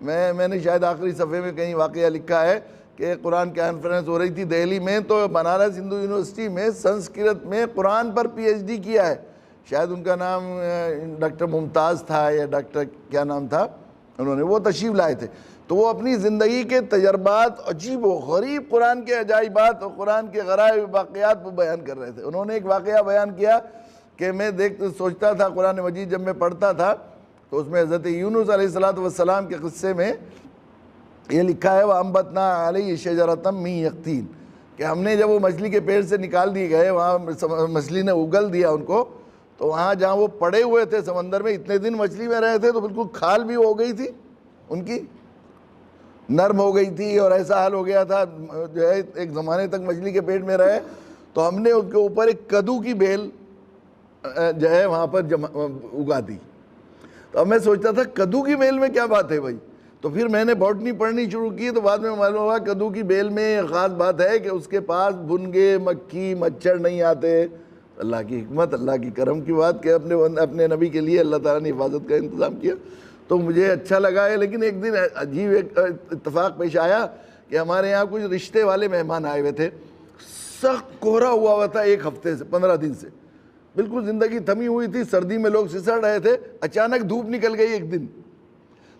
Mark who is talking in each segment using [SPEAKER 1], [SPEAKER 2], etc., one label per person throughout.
[SPEAKER 1] میں نے شاید آخری صفحے میں کہیں واقعہ لکھا ہے کہ قرآن کانفرنس ہو رہی تھی دہلی میں، تو بنارس ہندو یونیورسٹی میں سنسکرت میں قرآن پر پی ایچ ڈی کیا ہے، شاید ان کا نام ڈاکٹر ممتاز تھا یا ڈاکٹر کیا نام تھا، انہوں نے وہ تشریف لائے تھے، تو وہ اپنی زندگی کے تجربات عجیب و غریب قرآن کے عجائبات اور قرآن کے غرائب واقعات کو بیان کر رہے تھے۔ انہوں نے ایک واقعہ بیان کیا کہ میں سوچتا تھا قرآن مجید جب میں پڑھتا تھا تو اس میں حضرت یونس علیہ السلام کے قصے میں یہ لکھا ہے وَأَنبَتْنَا عَلَيْهِ شَجَرَةً مِّن يَقْطِينٍ، کہ ہم نے جب وہ مچھلی کے پیڑ سے نکال دیے گئے، وہاں مچھلی نے اگل دیا ان کو، تو وہاں جہاں وہ پڑے ہوئے تھے سمندر میں، اتنے دن مچھلی میں رہے تھے تو بالکل کھال بھی ہو گئی تھی ان کی، نرم ہو گئی تھی، اور ایسا حال ہو گیا تھا جو ہے ایک زمانے تک مچھلی کے پیٹ میں رہے، تو ہم نے اس کے اوپر ایک کدو کی بیل جو ہے وہاں پر اگا دی۔ تو اب میں سوچتا تھا کدو کی بیل میں کیا بات ہے بھائی، تو پھر میں نے باٹنی پڑھنی شروع کی تو بعد میں معلوم ہوا کدو کی بیل میں خاص بات ہے کہ اس کے پاس بھنگے، مکھی، مچھر نہیں آتے۔ اللہ کی حکمت، اللہ کی کرم کی بات کہ اپنے نبی کے لیے اللہ تعالیٰ نے حفاظت کا انتظام کیا، تو مجھے اچھا لگا ہے۔ لیکن ایک دن عجیب ایک اتفاق پیش آیا کہ ہمارے یہاں کچھ رشتے والے مہمان آئے ہوئے تھے، سخت کوہرا ہوا تھا 1 ہفتے سے 15 دن سے، بالکل زندگی تھمی ہوئی تھی، سردی میں لوگ سسڑ رہے تھے، اچانک دھوپ نکل گئی ایک دن،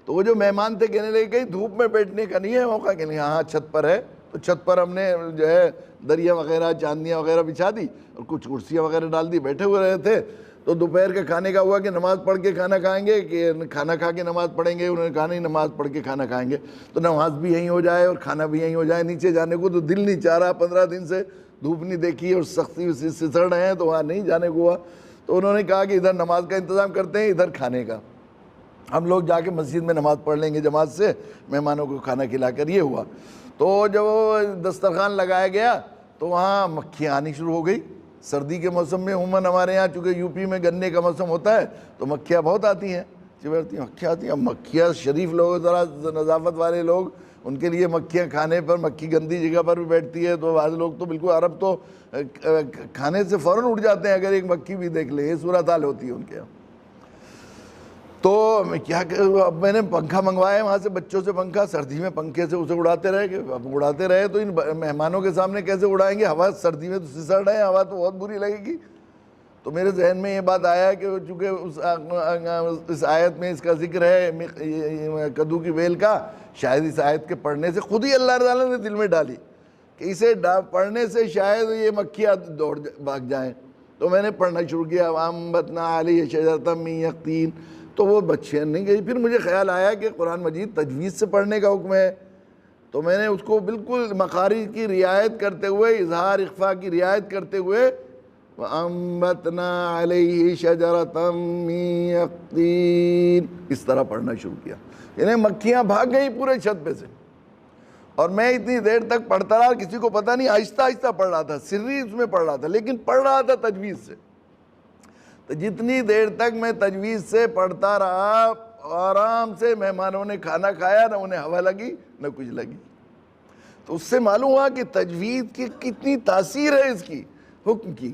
[SPEAKER 1] تو وہ جو مہمان تھے کہنے لگے کہیں دھوپ میں بیٹھنے کا نہیں ہے موقع، کہ نہیں ہاں چھت پر ہے، تو چھت پر ہم نے جو ہے دریا وغیرہ چاندیاں وغیرہ بچھا دی اور کچھ کرسیاں وغیرہ ڈال دی، بیٹھے ہوئے رہے تھے۔ تو دوپہر کے کھانے کا ہوا کہ نماز پڑھ کے کھانا کھائیں گے کہ کھانا کھا کے نماز پڑھیں گے، انہوں نے کہا نہیں نماز پڑھ کے کھانا کھائیں گے، تو نماز بھی یہیں ہو جائے اور کھانا بھی یہیں ہو جائے، نیچے جانے کو تو دل نہیں چاہ رہا، 15 دن سے دھوپ نہیں دیکھی اور سختی سے سسڑ رہے ہیں تو وہاں نہیں جانے کو ہوا، تو انہوں نے کہا کہ ادھر نماز کا انتظام کرتے ہیں، ادھر کھانے کا، ہم لوگ جا کے مسجد میں نماز پڑھ لیں گے جماعت سے، مہمانوں کو کھانا کھلا کر۔ یہ ہوا تو جب دسترخوان لگایا گیا تو وہاں مکھیاں آنی شروع ہو گئی۔ سردی کے موسم میں عموماً ہمارے یہاں چونکہ یو پی میں گنے کا موسم ہوتا ہے تو مکھیاں بہت آتی ہیں، مکھیاں آتی ہیں، مکھیاں شریف لوگ، ذرا نظافت والے لوگ، ان کے لیے مکھیاں کھانے پر، مکھی گندی جگہ پر بھی بیٹھتی ہے تو بعض لوگ تو بالکل عرب تو کھانے سے فوراً اٹھ جاتے ہیں اگر ایک مکھی بھی دیکھ لیں، یہ صورتحال ہوتی ہے ان کے یہاں۔ تو میں کیا کروں، اب میں نے پنکھا منگوایا وہاں سے، بچوں سے پنکھا، سردی میں پنکھے سے اسے اڑاتے رہے، کہ اب اڑاتے رہے تو ان مہمانوں کے سامنے کیسے اڑائیں گے، ہوا سردی میں تو سسڑ رہے ہیں، ہوا تو بہت بری لگے گی۔ تو میرے ذہن میں یہ بات آیا کہ چونکہ اس آیت میں اس کا ذکر ہے کدو کی بیل کا، شاید اس آیت کے پڑھنے سے خود ہی اللہ تعالیٰ نے دل میں ڈالی کہ اسے پڑھنے سے شاید یہ مکھیاں دوڑ بھاگ جائیں، تو میں نے پڑھنا شروع کیا وَأَنبَتْنَا عَلَيْهِ شَجَرَةً مِّن يَقْطِينٍ، تو وہ بچیاں نہیں گئی۔ پھر مجھے خیال آیا کہ قرآن مجید تجوید سے پڑھنے کا حکم ہے، تو میں نے اس کو بالکل مخارج کی رعایت کرتے ہوئے، اظہار اخفاء کی رعایت کرتے ہوئے وَأَنبَتْنَا عَلَيْهِ شَجَرَةً مِّن يَقْطِينٍ اس طرح پڑھنا شروع کیا، یعنی مکھیاں بھاگ گئی پورے چھت پہ سے، اور میں اتنی دیر تک پڑھتا رہا، کسی کو پتہ نہیں، آہستہ آہستہ پڑھ رہا تھا، سری اس میں پڑھ رہا تھا، لیکن پڑھ رہا تھا تجوید سے۔ تو جتنی دیر تک میں تجوید سے پڑھتا رہا، آرام سے مہمانوں نے کھانا کھایا، نہ انہیں ہوا لگی نہ کچھ لگی۔ تو اس سے معلوم ہوا کہ تجوید کی کتنی تاثیر ہے اس کی، حکم کی۔